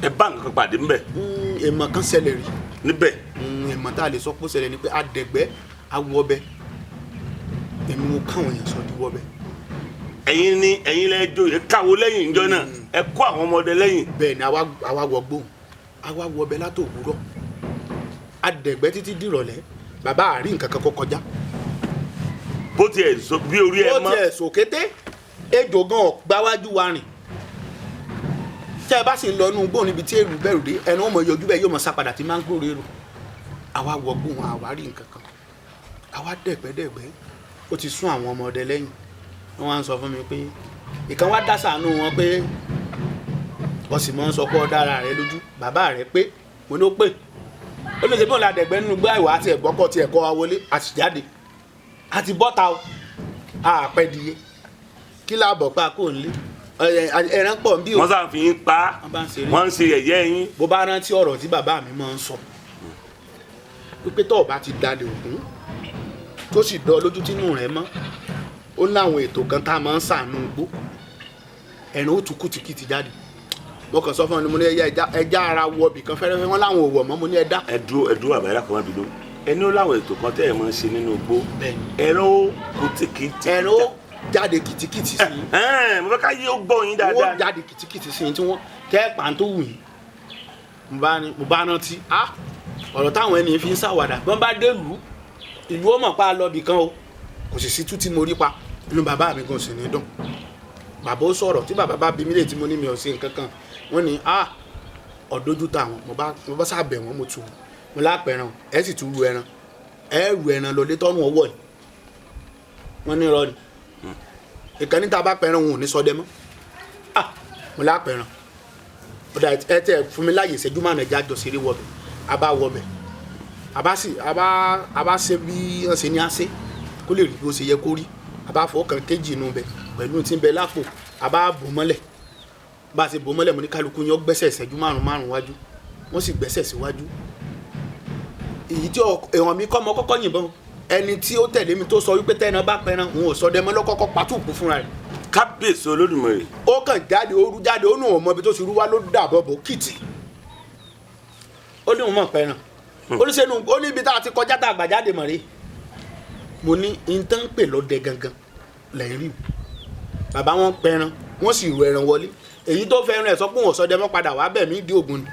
ẹ bá nǹkan pàdé ńbẹ̀. èèmọ̀ kan ṣẹlẹ̀ rí. níbẹ̀. èèmọ̀ tá a lè sọ pé ó ṣẹlẹ̀ ni pé adẹ̀gbẹ́ awọbẹ̀ èmi mo káwọn èèyàn sọ di wọbẹ̀. ẹ̀yin lẹ jó ẹ káwọ́ lẹ́yìn ìjọ náà ẹ kó àwọn ọmọdé lẹ́yìn. bẹ́ẹ̀ ni àwa wọ gbóhùn àwa wọbẹ̀ látòwúrọ̀ adẹ̀gbẹ́ títí dìrọ̀lẹ́ bàbá àrí nǹkan kan kọ́ kọjá bó tiẹ̀ so bí orí ẹ mọ́. bó tiẹ̀ sòkété ejò gan gbáwájú wa rìn tẹ́ ẹ bá sì ń lọ inú gbóhùn níbi tí èrò bẹ̀rù dé ẹnu ọmọ yọjú bẹ́ẹ̀ yóò mọ sá padà tí máa ń gbòòrò èrò àwa wọ gbóhùn àwa rí nǹkan kan àwa dẹ̀gbẹ́dẹ̀gbẹ́ ó ti sún àwọn ọmọ ọdẹ lẹ́yìn wọ́n wá ń sọ fún mi pé ìkan wá dá sàánú wọn pé wọ́n sì máa ń sọ pé ọ̀dà ara rẹ lójú bàbá rẹ pé mo ní ó pè ó lè ṣe bí òun la dẹ̀gbẹ́ nínú gbá ìwà àti ẹ̀gbọ́kọ̀ ti ẹ̀kọ́ wa wọlé àti jáde àti bọ́ta o àpẹ́dìyẹ kí láàbọ̀ pa kò ń lé ẹran pọ̀ ń bí o. wọ́n sàn fi yín pa wọ́n ń ṣe yẹ̀yẹ́ yín. bó bá rántí ọ̀rọ̀ tí bàbá mi máa ń sọ pípé tó o bá ti dalẹ̀ Ògún tó sì dán lójú tínú rẹ̀ mọ́ ó láwọn ètò kan tá a máa ń sàánú gbó ẹ̀rìn ó tún kùtìkìtì jáde mo kàn sọ fún ọ ni mo ní ẹja ara wọ bìkan fẹ́rẹ́fẹ́ wọn láwọn ò wọ̀ mọ́ mo ní ẹ̀dá. ẹdúró àbáyá kan wá dúró ẹni ó láwọn ètò kan tẹ́ ẹ̀ máa ń ṣe nínú igbó ẹ̀rọ ó kùtìkìtì. ẹ̀rọ ó jáde kìtìkìtì sí i. mo fẹ́ ká yí ó gbọ́ yín dáadáa. wọ́n jáde kìtìkìtì sí i tí wọ́n tẹ́ pàǹtó wù yín mo bá rántí ọ̀rọ̀ táwọn ẹni fi ń ṣàwàdà bí wọ́n bá dé ìlú ó mọ̀ pa lọ bìkan o kò sì sí tú tí mo rí pa inú bàbá mi gan sì ní dùn bàbá ó sọ̀rọ̀ tí bàbá bá bí mi lè tí mo ní mi ò sí nǹkan kan wọ́n ní ọ̀dójú táwọn mo bá sábẹ̀ wọ́n mo tù mo lápẹ̀ràn ẹ sì tún ru ẹran ẹ ru ẹran lọ létọ́nù ọwọ́ ni wọ́n ní irọ́ ni ìkànnì tá a bá pẹ̀ràn òun ò ní sọdẹ mọ́ mo lápẹ̀ràn ọ̀dà ẹ tẹ fún mi láàyè ìṣẹ́jú márùn ẹja jọ ṣeré wọbẹ̀ a bá wọbẹ̀ a bá ṣe bí wọ́n ṣe ní àṣẹ kó lè rí bí ó ṣe yẹ kó rí a bá fọ́ kan kéjì inú bẹ̀ pẹ̀lú tí ń bẹ lápò a bá bò mọ́lẹ̀ bá a ṣe bò mọ́lẹ̀ mo ní kálukú yẹn ó gbẹ́sẹ̀ ìṣẹ́jú márùn wájú wọ́n sì gbẹ́sẹ̀ síwájú èyí tí èèyàn mi kọ́ ọmọ kọ́kọ́ yìnbọn ẹni tí ó tẹ̀lé mi tó sọ wípé tẹ́ẹ̀nà bá pẹran òun ò sọ dẹ́mọ́ lọ́kọ́kọ́ patúùkù fúnra rẹ̀. kábíyèsí Olódùmarè. ó kàn jáde ó rú jáde ó nù ọmọ ibi tó ti rú wá ló dàbọ̀ bò kìtì ó ní òun mọ̀ pẹran ó ní sẹ́nu ó ní ibi tá a ti kọjá tá a gbà jáde mọ̀ rí mo ní ìtàn pè lọ́dẹ gangan lẹ́yìn rí bàbá wọn pẹran wọ́n sì ru ẹran wọlé èyí tó fẹ́ràn ẹ̀ sọ pé òun ò sọ dẹ́mọ́ padà wá bẹ̀ mí dí Ògùn ni.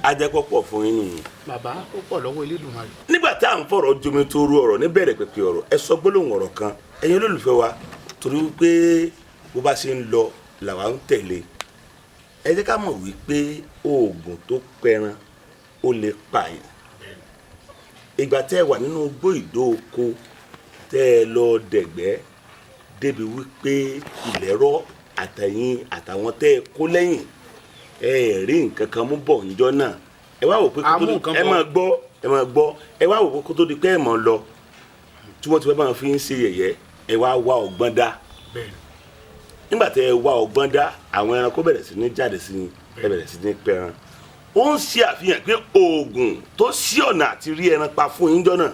ajẹ́pọ̀ pọ̀ fún yín nìyí. bàbá ó pọ̀ lọ́wọ́ Elédùmarè. nígbà tá à ń fọ̀rọ̀ jomi tó rú ọ̀rọ̀ níbẹ̀rẹ̀ pẹ̀pẹ̀ ọ̀rọ̀ ẹ sọ gbólóhùn ọ̀rọ̀ kan ẹ̀yin olólùfẹ́ wa torí wípé bó bá ṣe ń lọ làwa ń tẹ̀lé ẹ jẹ́ ká mọ̀ wípé oògùn tó pẹran ó lè pààyàn ìgbà tẹ́ ẹ wà nínú igbó ìdóoko tẹ́ ẹ lọ dẹ̀gbẹ́ débi wípé ilẹ̀rọ àtẹ̀yìn àtàwọn tẹ́ ẹ kó lẹ́yìn ẹ rí nǹkan kan mú bọ̀ níjọ́ náà ẹ wá wò pé kó tó di ẹ máa gbọ́ ẹ wá wò pé kó tó di pé ẹ mọ̀ lọ tí wọ́n ti fẹ́ máa fi ń ṣe yẹ̀yẹ́ ẹ wá wá ọgbọ́n dá nígbà tẹ́ ẹ wá ọgbọ́n dá àwọn ẹranko bẹ̀rẹ̀ sí ní jáde sí ní ẹ bẹ̀rẹ̀ sí ní pẹran ó ń ṣe àfihàn pé oògùn tó ṣí ọ̀nà àti rí ẹran pa fún yín jọ́nà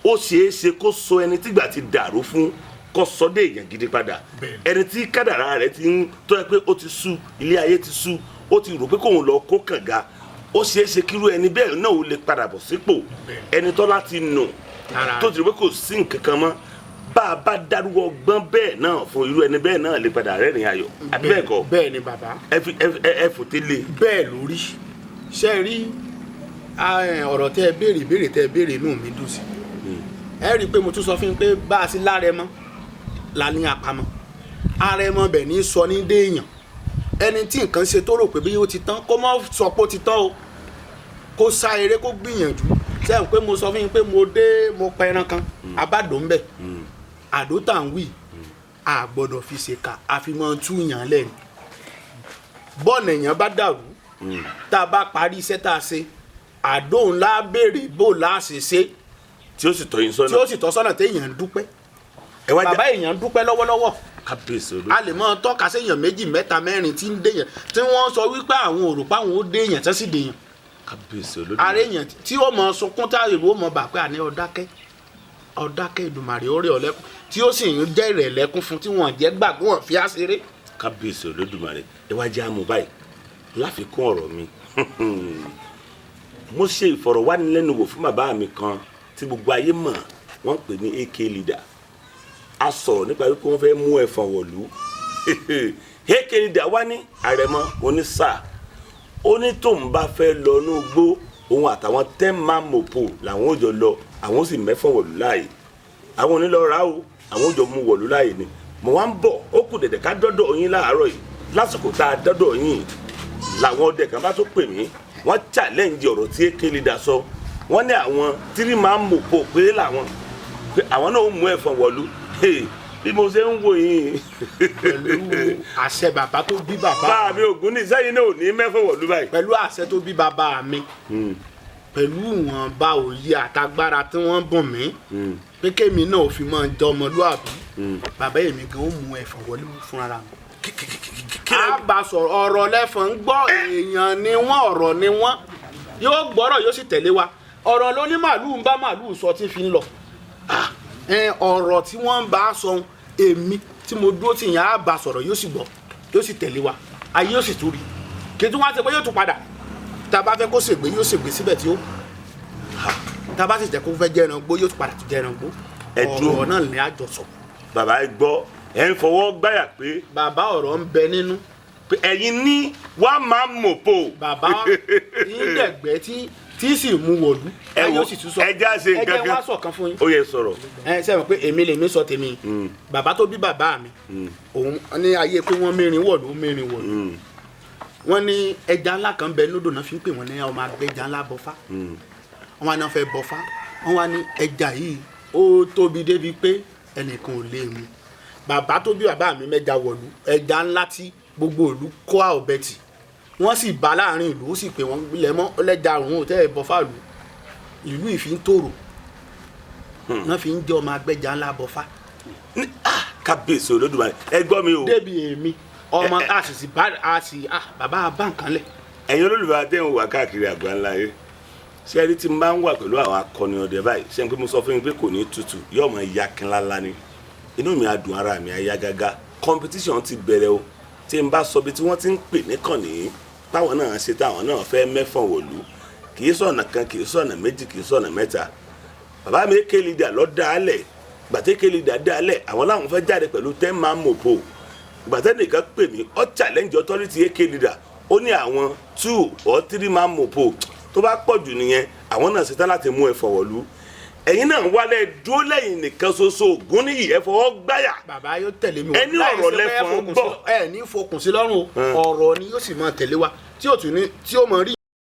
ó ṣeé ṣe kó sọ ẹni tígbà ti dàrú fún kó sọ dé èèyàn gidi padà ẹni tí kádàrá rẹ̀ ti ń tó yẹ pé ó ti sú ilé ayé ti sú ó ti rò pé kóun lọ kó kànga ó ṣeé ṣe kírú ẹni bẹ́ẹ̀ náà ó lè padà bọ̀ sípò ẹni tó láti nù tó ti rò pé kò sí nǹkan kan mọ́ bá a bá dárúkọ ọgbọ́n bẹ́ẹ̀ náà fún irú ẹni bẹ́ẹ̀ náà lè padà rẹ́rìn ayọ̀ àbí bẹ́ẹ̀ kọ́ bẹ́ẹ̀ ni bàbá ẹ fòté lé bẹ́ẹ̀ lórí ṣe rí ọ̀rọ̀ tẹ́ ẹ béèrè ìbéèrè tẹ́ ẹ béèrè inú mi dùn sí ẹ rí i pé mo tún sọ fún yín pé bá a sí lárẹmọ la ní àpamọ́ àrẹmọ bẹ̀ ní sọ ní déèyàn ẹni tí nǹkan ṣe tó rò pé bí ó ti tán kó mọ́ sọ pé ó ti tán o kó sá eré kó gbìyànjú sẹ́yìn pé mo sọ fún yín pé mo pa ẹran kan abádò ń bẹ̀ àdó tà ń wì a gbọ́dọ̀ fi ṣe ká àfi mọ́ túyàn lẹ́nu bọ́ọ̀nù èèyàn bá dàrú tá a bá parí iṣẹ́ tá a ṣe àdó ńlá béèrè bó láṣẹ ṣe tí ó sì tọ́ yín sọ́nà tí ó sì tọ́ sọ́nà téèyàn ń dúpẹ́ bàbá èèyàn ń dúpẹ́ lọ́wọ́lọ́wọ́ a lè mọ tọ́ka séèyàn méjì mẹ́ta mẹ́rin tí ń déyàn tí wọ́n sọ wípé àwọn ò rò pé àwọn ó déyàn tẹ́ sì déyàn ààrẹ èèyàn tí ó mọ sunkún tá èrò ó mọ bà pé àní ọ̀dákẹ́ Èdùmàrè ó rẹ̀ ọ́ lẹ́kún tí ó sì ń jẹ́ ìrẹ̀lẹ́kún fún tí wọ́n jẹ́ gbàgbé wọn fi á ṣeré. kábíyèsí Olódùmarè ẹ wá jẹ́ àmú báyìí láfikún ọ̀rọ̀ mi mo ṣe ìfọ̀rọ̀wánilẹ́nuwò fún bàbá mi kan tí gbogbo ayé mọ̀ wọ́n pè ní AK leader a sọ̀rọ̀ nípa wípé wọ́n fẹ́ mú ẹ̀fọn wọ̀lú AK leader wá ní àrẹ̀mọ onísà ó ní tóun bá fẹ́ lọ ní ugbó òun àtàwọn 10 man mopo làwọn ò jọ lọ àwọn sì mẹ́fọn wọ̀lú láàyè àwọn onílọ́ra o àwọn òjò mú wọ̀lú láàyè ni mo wá ń bọ̀ ó kù dẹ̀dẹ̀ ká dọ́dọ̀ yín láàárọ̀ yìí lásìkò tá a dọ́dọ̀ yín làwọn ọdẹ kan bá tó pè mí wọ́n challenge ọ̀rọ̀ tí ekele dà sọ wọ́n ní àwọn tírí máa ń mọ̀pọ̀ péré làwọn pé àwọn náà ó mú ẹ̀fọn wọ̀lú bí mo ṣe ń wò yín. pẹ̀lú àṣẹ bàbá tó bí bàbá bá mi Ògún ní sẹ́yìn náà ò ní mẹ́fọ̀ wọ̀lú báyìí. pẹ̀lú àṣẹ tó bí bàbá mi pẹ̀lú ìwọ̀nba òye àtagbára tí wọ́n bùn mí pé kémi náà ò fi máa jọ ọmọlúàbí bàbá èmi gan ó mú ẹ̀fọn wọlé fúnra mi. a bá sọ̀rọ̀ ọ̀rọ̀ lẹ́fọn ń gbọ́ èèyàn ni wọ́n ọ̀rọ̀ ni wọ́n yóò gbọ́rọ̀ yóò sì tẹ̀lé wa ọ̀rọ̀ ló ní màálùú ń bá màálùú sọ tí fi ń lọ ọ̀rọ̀ tí wọ́n ń bá sọ èmi tí mo dúró tì yẹn á bá sọ̀rọ̀ yóò sì gbọ́ yóò sì tẹ̀lé wa ayé yóò sì tún rí kí tí wọ́n á ti pé yóò tún padà tá a bá fẹ́ kó ṣègbè yóò ṣègbè síbẹ̀ tí ó tá a bá sì jẹ́ kó fẹ́ jẹ́ ẹran gbó yóò tún padà tún jẹ́ ẹran gbó ọ̀rọ̀ náà ní àjọsọ. bàbá ẹ gbọ́ ẹ ń fọwọ́ gbáyà pé. bàbá ọ̀rọ̀ ń bẹ nínú. pé ẹ̀yin ní wàá máa mọ̀ po. bàbá yín dẹ̀gbẹ́ tí sì mú wọ̀lú. ẹ wo ẹja ṣe gangan ẹjẹ wá sọ̀kan fún yín. ó yẹ sọ̀rọ̀. sẹ́wọ̀n pé èmi lèmi sọ tèmi bàbá tó bí bàbá mi òun ní ayé pé wọ́n mẹ́rin wọ̀lú wọ́n ní ẹja ńlá kan bẹ lódò náà fi ń pè wọ́n ní ọmọ agbẹ́ja ńlá bọ́fá wọ́n wá ní wọ́n fẹ́ bọ́fá wọ́n wá ní ẹja yìí ó tóbi débi pé ẹnìkan ò lè mú bàbá tó bí bàbá mi mẹ́ja wọ̀lú ẹja ńlá tí gbogbo ìlú kó ọ̀bẹ tì wọ́n sì bá láàrin ìlú ó sì pè wọ́n gbilẹ̀ mọ́ ọlẹ́ja òun ò tẹ́ ẹ̀ bọ́fá ìlú ìfi ń tòrò wọ́n fi ń jẹ́ ọmọ agbẹ́ja ńlá bọ́fá. kábíyèsí Olódùmarè ẹ gbọ́ mi o. débi èmi ọmọ àṣìṣì bàbá bá nǹkan lẹ̀. ẹ̀yin olólùfẹ́ adéhùn wà káàkiri àgbà ńlá yìí ṣé ẹni tí n bá ń wà pẹ̀lú àwọn akọni ọdẹ báyìí ṣé n pé mo sọ fún yín pé kò ní tutù yóò mọ ìyá kínlá ni inú mi á dùn ara mi á yá gágá competition ti bẹ̀rẹ̀ o tí n bá sọ bí tí wọ́n ti ń pè níkànnì táwọn náà ṣe táwọn náà fẹ́ mẹ́fọ̀n wọ̀lú kì í sọ̀nà kan kì í sọ̀nà méjì kì í sọ̀nà mẹ́ta bàbá mi ké leader lọ dálẹ̀ gbàtẹ́ ké leader dálẹ̀ àwọn làwọn fẹ́ jáde pẹ̀lú 10 man mopo gbàtẹ́ nìkan pè mí ọ challenge authority ké leader ó ní àwọn 2 or 3 man mopo tó bá pọ̀ jù nìyẹn àwọn náà ṣetán láti mú ẹ̀fọ̀n wọ̀lú ẹ̀yin náà wálẹ̀ dúró lẹ́yìn nìkan ṣoṣo Ògún níyì ẹ fọwọ́ gbáyà. bàbá yóò tẹ̀lé mi ẹni ọ̀rọ̀ lẹ́fọ̀n gbọ́. ẹ ní fokùn sí lọ́rùn ọ̀rọ̀ ni yóò sì máa tẹ̀lé wa tí ó mọ rí